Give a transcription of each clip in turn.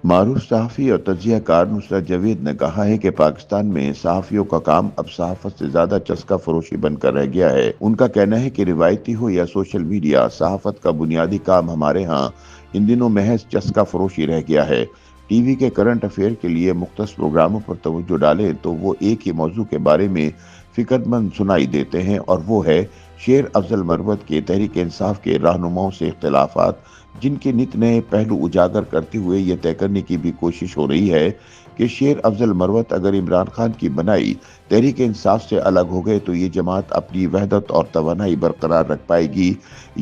معروف صحافی اور تجزیہ کار نصرت جاوید نے کہا ہے کہ پاکستان میں صحافیوں کا کام اب صحافت سے زیادہ چسکا فروشی بن کر رہ گیا ہے۔ ان کا کہنا ہے کہ روایتی ہو یا سوشل میڈیا، صحافت کا بنیادی کام ہمارے ہاں ان دنوں محض چسکا فروشی رہ گیا ہے۔ ٹی وی کے کرنٹ افیئر کے لیے مختص پروگراموں پر توجہ ڈالیں تو وہ ایک ہی موضوع کے بارے میں فکر مند سنائی دیتے ہیں، اور وہ ہے شیر افضل مروت کے تحریک انصاف کے رہنماؤں سے اختلافات، جن کے نت نئے پہلو اجاگر کرتے ہوئے یہ طے کرنے کی بھی کوشش ہو رہی ہے کہ شیر افضل مروت اگر عمران خان کی بنائی تحریک انصاف سے الگ ہو گئے تو یہ جماعت اپنی وحدت اور توانائی برقرار رکھ پائے گی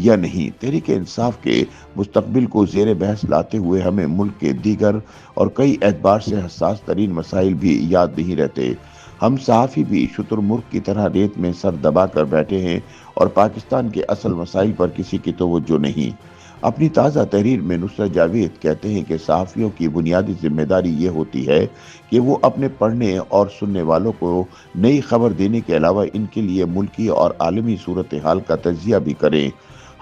یا نہیں۔ تحریک انصاف کے مستقبل کو زیر بحث لاتے ہوئے ہمیں ملک کے دیگر اور کئی اعتبار سے حساس ترین مسائل بھی یاد نہیں رہتے۔ ہم صحافی بھی شتر مرغ کی طرح ریت میں سر دبا کر بیٹھے ہیں اور پاکستان کے اصل مسائل پر کسی کی توجہ نہیں۔ اپنی تازہ تحریر میں نصرت جاوید کہتے ہیں کہ صحافیوں کی بنیادی ذمہ داری یہ ہوتی ہے کہ وہ اپنے پڑھنے اور سننے والوں کو نئی خبر دینے کے علاوہ ان کے لیے ملکی اور عالمی صورتحال کا تجزیہ بھی کریں۔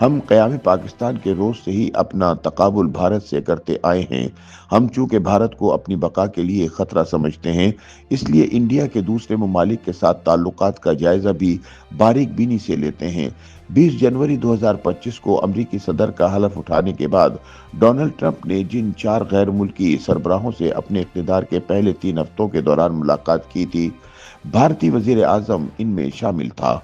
ہم قیام پاکستان کے روز سے ہی اپنا تقابل بھارت سے کرتے آئے ہیں۔ ہم چونکہ بھارت کو اپنی بقا کے لیے خطرہ سمجھتے ہیں، اس لیے انڈیا کے دوسرے ممالک کے ساتھ تعلقات کا جائزہ بھی باریک بینی سے لیتے ہیں۔ 20 جنوری 2025 کو امریکی صدر کا حلف اٹھانے کے بعد ڈونلڈ ٹرمپ نے جن 4 غیر ملکی سربراہوں سے اپنے اقتدار کے پہلے 3 ہفتوں کے دوران ملاقات کی تھی، بھارتی وزیر اعظم ان میں شامل تھا۔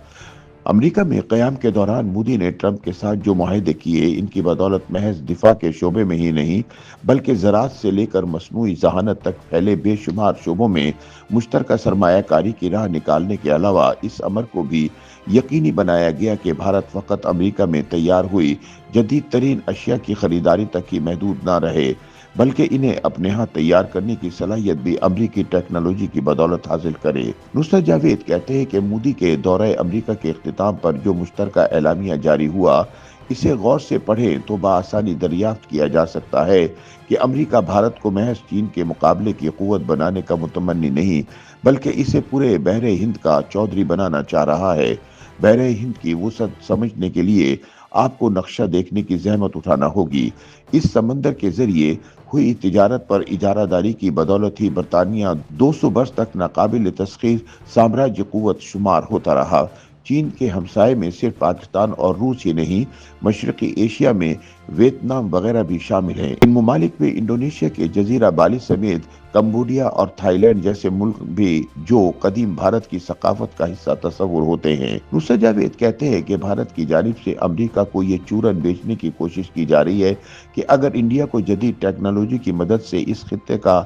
امریکہ میں قیام کے دوران مودی نے ٹرمپ کے ساتھ جو معاہدے کیے، ان کی بدولت محض دفاع کے شعبے میں ہی نہیں بلکہ زراعت سے لے کر مصنوعی ذہانت تک پھیلے بے شمار شعبوں میں مشترکہ سرمایہ کاری کی راہ نکالنے کے علاوہ اس امر کو بھی یقینی بنایا گیا کہ بھارت فقط امریکہ میں تیار ہوئی جدید ترین اشیاء کی خریداری تک ہی محدود نہ رہے بلکہ انہیں اپنے ہاں تیار کرنے کی صلاحیت بھی امریکی ٹیکنالوجی کی بدولت حاصل کرے۔ نصرت جاوید کہتے ہیں کہ مودی کے دورہ امریکہ کے اختتام پر جو مشترکہ اعلامیہ جاری ہوا، اسے غور سے پڑھیں تو بآسانی دریافت کیا جا سکتا ہے کہ امریکہ بھارت کو محض چین کے مقابلے کی قوت بنانے کا متمنی نہیں بلکہ اسے پورے بحر ہند کا چودھری بنانا چاہ رہا ہے۔ بحر ہند کی وسعت سمجھنے کے لیے آپ کو نقشہ دیکھنے کی زحمت اٹھانا ہوگی۔ اس سمندر کے ذریعے ہوئی تجارت پر اجارہ داری کی بدولت ہی برطانیہ 200 برس تک ناقابل تسخیر سامراجی قوت شمار ہوتا رہا۔ چین کے ہمسائے میں صرف پاکستان اور روس ہی نہیں، مشرقی ایشیا میں ویتنام وغیرہ بھی شامل ہیں۔ ان ممالک میں انڈونیشیا کے جزیرہ بالی سمیت کمبوڈیا اور تھائی لینڈ جیسے ملک بھی جو قدیم بھارت کی ثقافت کا حصہ تصور ہوتے ہیں۔ نصرت جاوید کہتے ہیں کہ بھارت کی جانب سے امریکہ کو یہ چورن بیچنے کی کوشش کی جا رہی ہے کہ اگر انڈیا کو جدید ٹیکنالوجی کی مدد سے اس خطے کا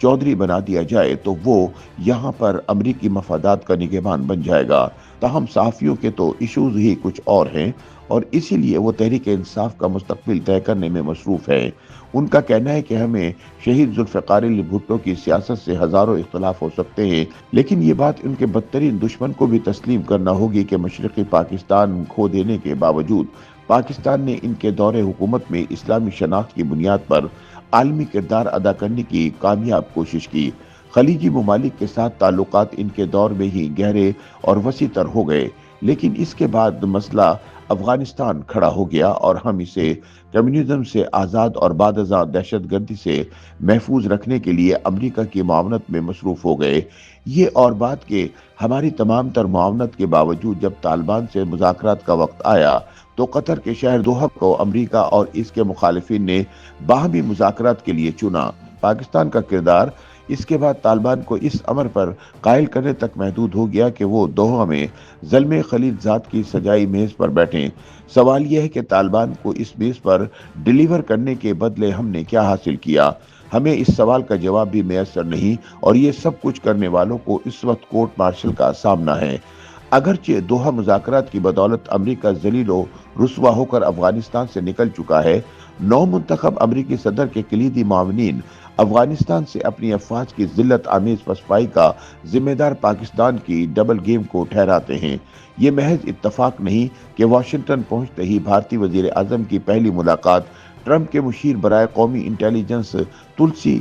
چودھری بنا دیا جائے تو وہ یہاں پر امریکی مفادات کا نگہبان بن جائے گا۔ تاہم صحافیوں کے تو ایشوز ہی کچھ اور ہیں اور اسی لیے وہ تحریک انصاف کا مستقبل طے کرنے میں مصروف ہے۔ ان کا کہنا ہے کہ ہمیں شہید ذوالفقار علی بھٹو کی سیاست سے ہزاروں اختلاف ہو سکتے ہیں، لیکن یہ بات ان کے بدترین دشمن کو بھی تسلیم کرنا ہوگی کہ مشرقی پاکستان کھو دینے کے باوجود پاکستان نے ان کے دور حکومت میں اسلامی شناخت کی بنیاد پر عالمی کردار ادا کرنے کی کامیاب کوشش کی۔ خلیجی ممالک کے ساتھ تعلقات ان کے دور میں ہی گہرے اور وسیع تر ہو گئے، لیکن اس کے بعد مسئلہ افغانستان کھڑا ہو گیا اور ہم اسے کمیونزم سے آزاد اور بعد ازاں دہشت گردی سے محفوظ رکھنے کے لیے امریکہ کی معاونت میں مصروف ہو گئے۔ یہ اور بات کہ ہماری تمام تر معاونت کے باوجود جب طالبان سے مذاکرات کا وقت آیا تو قطر کے شہر دوحہ کو امریکہ اور اس کے مخالفین نے باہمی مذاکرات کے لیے چنا۔ پاکستان کا کردار اس کے بعد طالبان کو اس امر پر قائل کرنے تک محدود ہو گیا کہ وہ دوحہ میں زلمے خلیل ذات کی سجائی میز پر بیٹھیں۔ سوال یہ ہے کہ طالبان کو اس میز پر ڈیلیور کرنے کے بدلے ہم نے کیا حاصل کیا؟ ہمیں اس سوال کا جواب بھی میسر نہیں اور یہ سب کچھ کرنے والوں کو اس وقت کورٹ مارشل کا سامنا ہے۔ اگرچہ دوحہ مذاکرات کی بدولت امریکہ ذلیل و رسوا ہو کر افغانستان سے نکل چکا ہے، نو منتخب امریکی صدر کے کلیدی معاونین افغانستان سے اپنی افواج کی ذلت آمیز پسپائی کا ذمہ دار پاکستان کی ڈبل گیم کو ٹھہراتے ہیں۔ یہ محض اتفاق نہیں کہ واشنگٹن پہنچتے ہی بھارتی وزیر اعظم کی پہلی ملاقات ٹرمپ کے مشیر برائے قومی انٹیلی جنس تلسی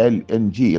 LNG